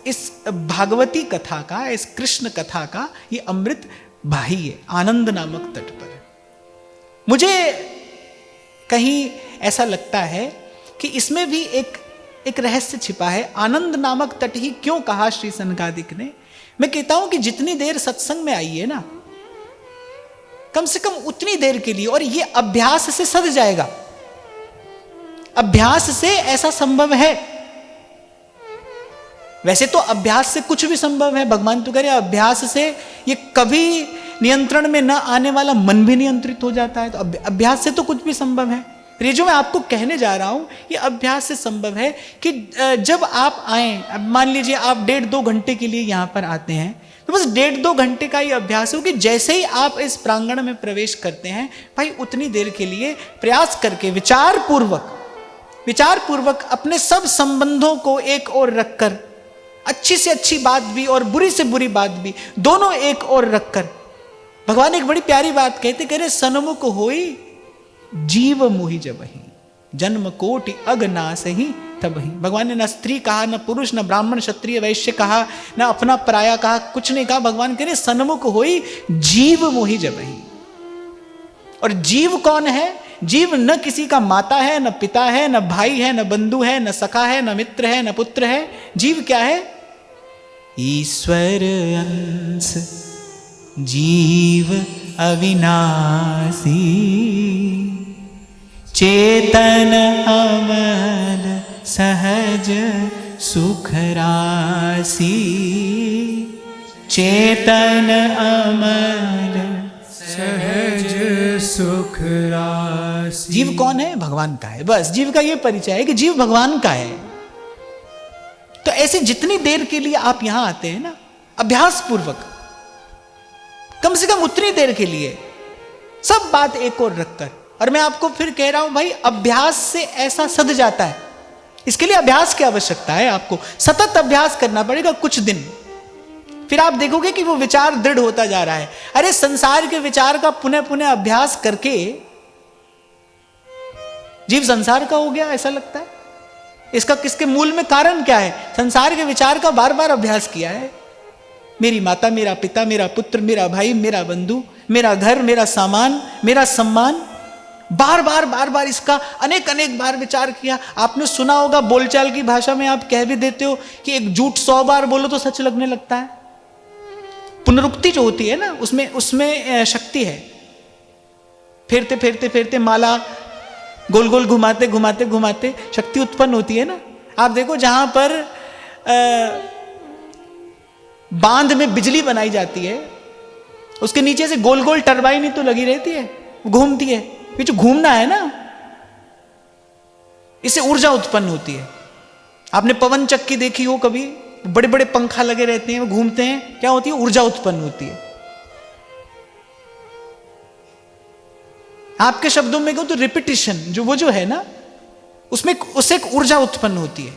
इस भागवती कथा का, इस कृष्ण कथा का ये अमृत बाहिए आनंद नामक तट पर। मुझे कहीं ऐसा लगता है कि इसमें भी एक रहस्य छिपा है। आनंद नामक तट ही क्यों कहा श्री सनकादिक ने? मैं कहता हूं कि जितनी देर सत्संग में आई है ना, कम से कम उतनी देर के लिए, और ये अभ्यास से सध जाएगा। अभ्यास से ऐसा संभव है। वैसे तो अभ्यास से कुछ भी संभव है। भगवान तो कह रहे अभ्यास से ये कभी नियंत्रण में न आने वाला मन भी नियंत्रित हो जाता है। तो अभ्यास से तो कुछ भी संभव है। ये जो मैं आपको कहने जा रहा हूं ये अभ्यास से संभव है कि जब आप आए, अब मान लीजिए आप 1.5-2 घंटे के लिए यहां पर आते हैं, तो बस 1.5-2 घंटे का ये अभ्यास हो कि जैसे ही आप इस प्रांगण में प्रवेश करते हैं, भाई उतनी देर के लिए प्रयास करके विचार पूर्वक अपने सब संबंधों को एक ओर रखकर, अच्छी से अच्छी बात भी और बुरी से बुरी बात भी दोनों एक ओर रखकर, भगवान एक बड़ी प्यारी बात कहते, कह रहे सन्मुख होई जीव मोहि जबहि, जन्म कोटि अगनास ही तबहि। भगवान ने न स्त्री कहा, न पुरुष, न ब्राह्मण क्षत्रिय वैश्य कहा, न अपना पराया कहा, कुछ नहीं कहा। भगवान कह रहे सन्मुख होई जीव मोहि जबहि। और जीव कौन है? जीव न किसी का माता है, न पिता है, न भाई है, न बंधु है, न सखा है, न मित्र है, न पुत्र है। जीव क्या है? ईश्वर अंश जीव अविनाशी, चेतन अमल सहज सुख राशि, चेतन अमल सहज सुख राशि। जीव कौन है? भगवान का है। बस जीव का ये परिचय है कि जीव भगवान का है। तो ऐसे जितनी देर के लिए आप यहां आते हैं ना, अभ्यास पूर्वक कम से कम उतनी देर के लिए सब बात एक और रखकर, और मैं आपको फिर कह रहा हूं भाई अभ्यास से ऐसा सध जाता है। इसके लिए अभ्यास की आवश्यकता है। आपको सतत अभ्यास करना पड़ेगा कुछ दिन, फिर आप देखोगे कि वो विचार दृढ़ होता जा रहा है। अरे संसार के विचार का पुनः पुनः अभ्यास करके जीव संसार का हो गया ऐसा लगता है। इसका किसके मूल में कारण क्या है? संसार के विचार का बार बार अभ्यास किया है। मेरी माता, मेरा पिता, मेरा पुत्र, मेरा भाई, मेरा बंधु, मेरा घर, मेरा सामान, मेरा सम्मान, बार बार इसका अनेक बार विचार किया। आपने सुना होगा, बोलचाल की भाषा में आप कह भी देते हो कि एक झूठ 100 बार बोलो तो सच लगने लगता है। पुनरुक्ति जो होती है ना, उसमें शक्ति है। फेरते माला गोल गोल घुमाते शक्ति उत्पन्न होती है ना। आप देखो जहां पर बांध में बिजली बनाई जाती है, उसके नीचे से गोल गोल टरबाइन ही तो लगी रहती है। घूमती है, ये जो घूमना है ना, इससे ऊर्जा उत्पन्न होती है। आपने पवन चक्की देखी हो कभी, बड़े बड़े पंखा लगे रहते हैं, वो घूमते हैं, क्या होती है? ऊर्जा उत्पन्न होती है। आपके शब्दों में कहूं तो रिपीटिशन जो वो जो है ना, उसमें उससे एक ऊर्जा उत्पन्न होती है।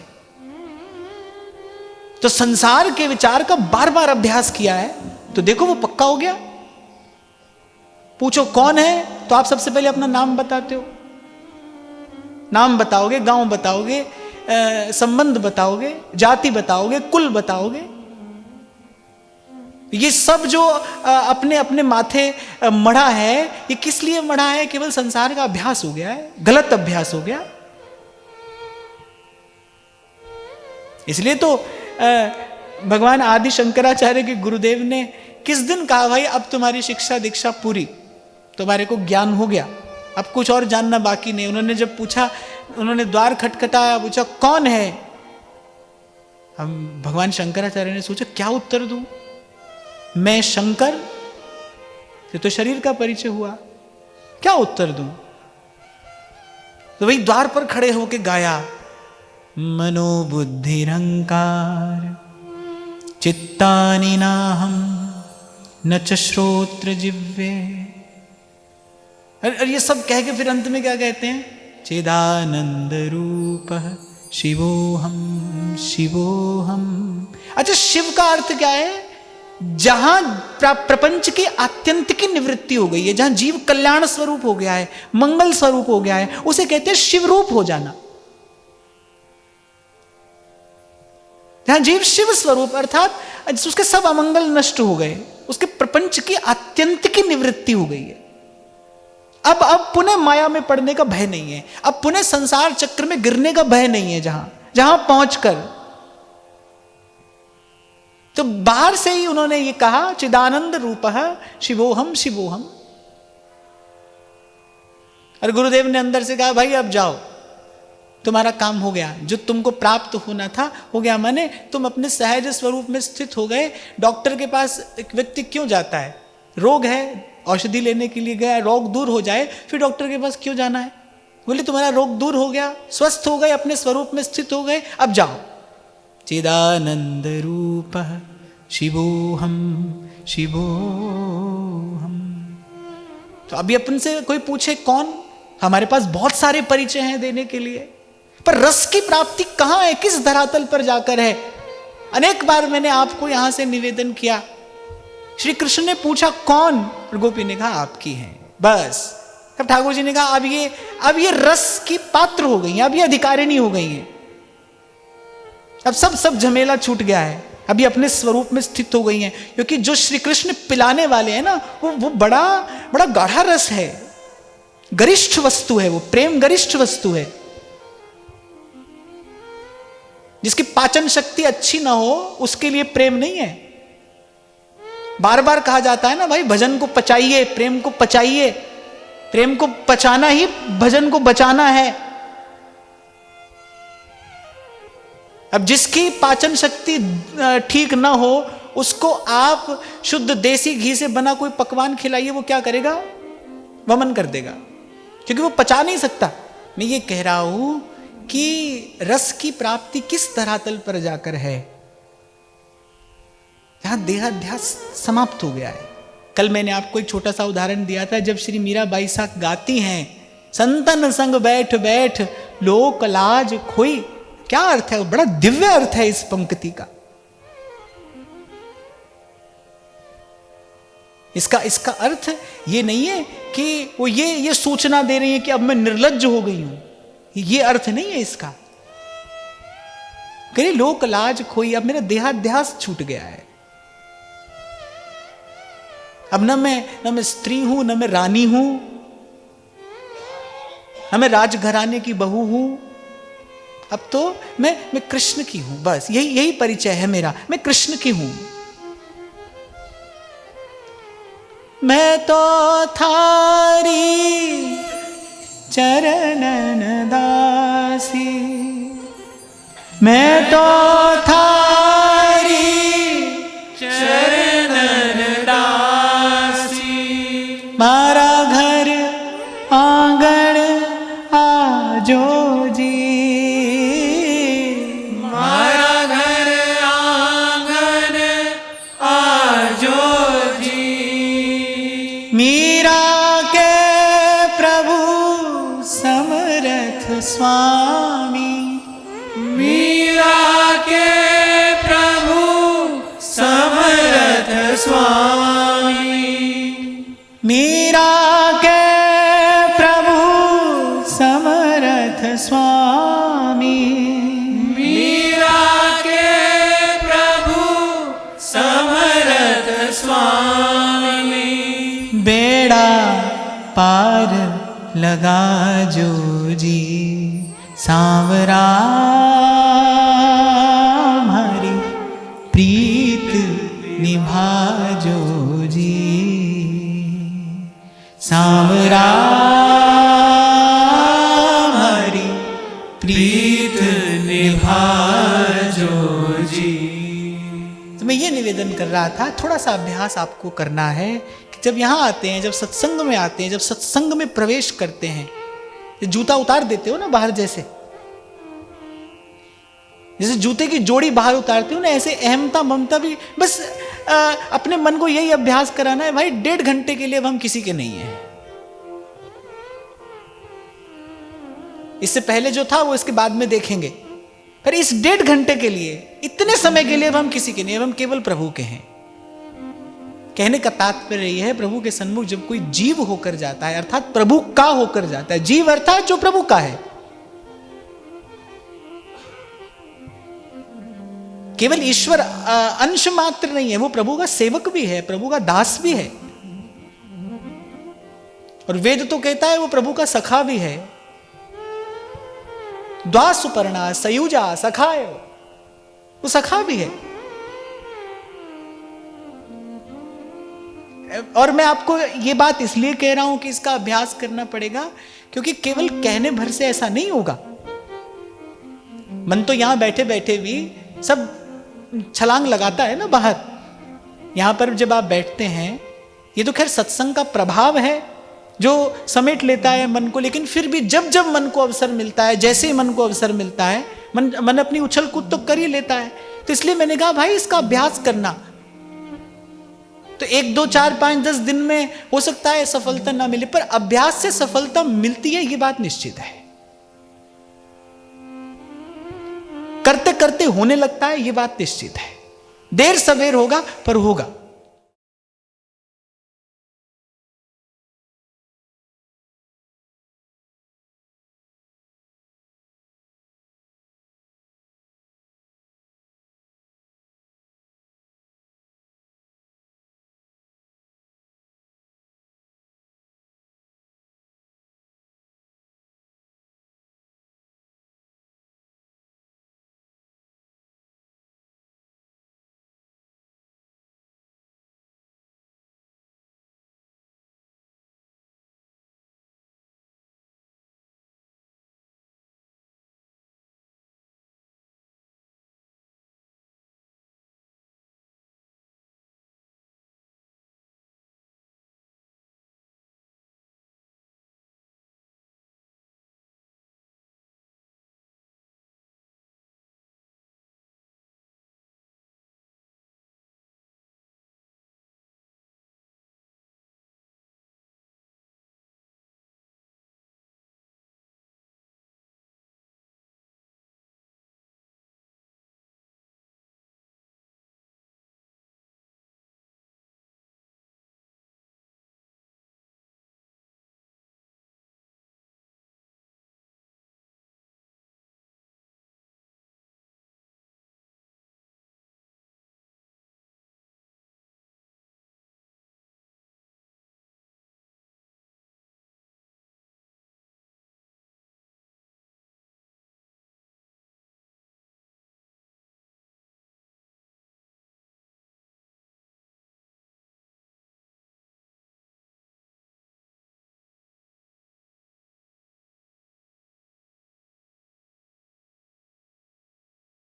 तो संसार के विचार का बार बार अभ्यास किया है तो देखो वो पक्का हो गया। पूछो कौन है तो आप सबसे पहले अपना नाम बताते हो, नाम बताओगे, गांव बताओगे, संबंध बताओगे, जाति बताओगे, कुल बताओगे। ये सब जो अपने अपने माथे मढ़ा है, ये किस लिए मढ़ा है? केवल संसार का अभ्यास हो गया है, गलत अभ्यास हो गया। इसलिए तो भगवान आदि शंकराचार्य के गुरुदेव ने किस दिन कहा, भाई अब तुम्हारी शिक्षा दीक्षा पूरी, तुम्हारे को ज्ञान हो गया, अब कुछ और जानना बाकी नहीं। उन्होंने जब पूछा, उन्होंने द्वार खटखटाया, पूछा कौन है? हम भगवान शंकराचार्य ने सोचा क्या उत्तर दूं, मैं शंकर, ये तो शरीर का परिचय हुआ, क्या उत्तर दूं? तो वही द्वार पर खड़े होके गाया, मनोबुद्धिरहंकार चित्तानि नाहं न च श्रोत्र जिह्वे। और ये सब कह के फिर अंत में क्या कहते हैं? चिदानंद रूपः शिवोहम शिवोहम। अच्छा, शिव का अर्थ क्या है? जहां प्रपंच की आत्यंतिक की निवृत्ति हो गई है, जहां जीव कल्याण स्वरूप हो गया है, मंगल स्वरूप हो गया है, उसे कहते हैं शिव रूप हो जाना। जहां जीव शिव स्वरूप अर्थात उसके सब अमंगल नष्ट हो गए, उसके प्रपंच की आत्यंतिक की निवृत्ति हो गई है। अब पुनः माया में पड़ने का भय नहीं है, अब पुनः संसार चक्र में गिरने का भय नहीं है। जहां पहुंचकर तो बाहर से ही उन्होंने ये कहा, चिदानंद रूपः शिवोहम शिवोहम। और गुरुदेव ने अंदर से कहा, भाई अब जाओ, तुम्हारा काम हो गया, जो तुमको प्राप्त होना था हो गया। माने तुम अपने सहज स्वरूप में स्थित हो गए। डॉक्टर के पास एक व्यक्ति क्यों जाता है? रोग है, औषधि लेने के लिए गया, रोग दूर हो जाए, फिर डॉक्टर के पास क्यों जाना है? बोले तुम्हारा रोग दूर हो गया, स्वस्थ हो गए, अपने स्वरूप में स्थित हो गए, अब जाओ। चिदानंद रूपः शिवोहम शिवोहम। तो अभी अपन से कोई पूछे कौन, हमारे पास बहुत सारे परिचय हैं देने के लिए, पर रस की प्राप्ति कहां है, किस धरातल पर जाकर है? अनेक बार मैंने आपको यहां से निवेदन किया, श्री कृष्ण ने पूछा कौन, और गोपी ने कहा आपकी हैं, बस। तब ठाकुर जी ने कहा अब ये रस की पात्र हो गई हैं, अब ये अधिकारिणी हो गई हैं, अब सब झमेला छूट गया है, अभी अपने स्वरूप में स्थित हो गई हैं। क्योंकि जो श्री कृष्ण पिलाने वाले हैं ना, वो बड़ा बड़ा गाढ़ा रस है, गरिष्ठ वस्तु है, वो प्रेम गरिष्ठ वस्तु है। जिसकी पाचन शक्ति अच्छी ना हो उसके लिए प्रेम नहीं है। बार बार कहा जाता है ना, भाई भजन को पचाइए, प्रेम को पचाइए, प्रेम को पचाना ही भजन को बचाना है। अब जिसकी पाचन शक्ति ठीक ना हो उसको आप शुद्ध देसी घी से बना कोई पकवान खिलाइए, वो क्या करेगा? वमन कर देगा, क्योंकि वो पचा नहीं सकता। मैं ये कह रहा हूं कि रस की प्राप्ति किस धरातल पर जाकर है, जहां देहाध्यास समाप्त हो गया है। कल मैंने आपको एक छोटा सा उदाहरण दिया था, जब श्री मीराबाई साहब गाती हैं, संतन संग बैठ बैठ लोक लाज खोई। क्या अर्थ है? बड़ा दिव्य अर्थ है इस पंक्ति का। इसका अर्थ ये नहीं है कि वो ये सूचना दे रही है कि अब मैं निर्लज्ज हो गई हूं, ये अर्थ नहीं है इसका। कहीं लोक लाज खोई, अब मेरा देहाध्यास छूट गया है। अब न मैं स्त्री हूं, न मैं रानी हूं, न मैं राजघराने की बहू हूं। अब तो मैं कृष्ण की हूं, बस यही परिचय है मेरा, मैं कृष्ण की हूं। मैं तो थारी चरणन दासी, मैं तो थारी चरणन दासी, मारा घर मीरा के प्रभु समरथ स्वामी, मीरा के प्रभु समरथ स्वामी, मीरा के प्रभु समरथ स्वामी, मीरा के प्रभु समरथ स्वामी, बेड़ा पार लगा जो जी सांवरा हमारी प्रीत निभा जो जी सांवरा हमारी प्रीत निभा जो जी। तो मैं ये निवेदन कर रहा था, थोड़ा सा अभ्यास आपको करना है कि जब यहाँ आते हैं, जब सत्संग में आते हैं, जब सत्संग में प्रवेश करते हैं, जूता उतार देते हो ना बाहर, जैसे जूते की जोड़ी बाहर उतारते हो ना, ऐसे अहमता ममता भी बस अपने मन को यही अभ्यास कराना है, भाई 1.5 घंटे के लिए अब हम किसी के नहीं हैं। इससे पहले जो था वो इसके बाद में देखेंगे, पर इस 1.5 घंटे के लिए, इतने समय के लिए अब हम किसी के नहीं, अब हम केवल प्रभु के हैं। कहने का तात्पर्य यह है, प्रभु के सन्मुख जब कोई जीव होकर जाता है, अर्थात प्रभु का होकर जाता है, जीव अर्थात जो प्रभु का है, केवल ईश्वर अंश मात्र नहीं है, वो प्रभु का सेवक भी है, प्रभु का दास भी है। और वेद तो कहता है वो प्रभु का सखा भी है। द्वासुपर्णा सयुजा सखाय, वो सखा भी है। और मैं आपको ये बात इसलिए कह रहा हूं कि इसका अभ्यास करना पड़ेगा, क्योंकि केवल कहने भर से ऐसा नहीं होगा। मन तो यहां बैठे बैठे भी सब छलांग लगाता है ना बाहर, यहां पर जब आप बैठते हैं, ये तो खैर सत्संग का प्रभाव है जो समेट लेता है मन को, लेकिन फिर भी जब जब मन को अवसर मिलता है, जैसे ही मन को अवसर मिलता है, मन अपनी उछल कूद तो कर ही लेता है। तो इसलिए मैंने कहा भाई इसका अभ्यास करना। तो 1, 2, 4, 5, 10 दिन में हो सकता है सफलता ना मिले, पर अभ्यास से सफलता मिलती है, ये बात निश्चित है। करते करते होने लगता है, ये बात निश्चित है। देर सवेर होगा पर होगा।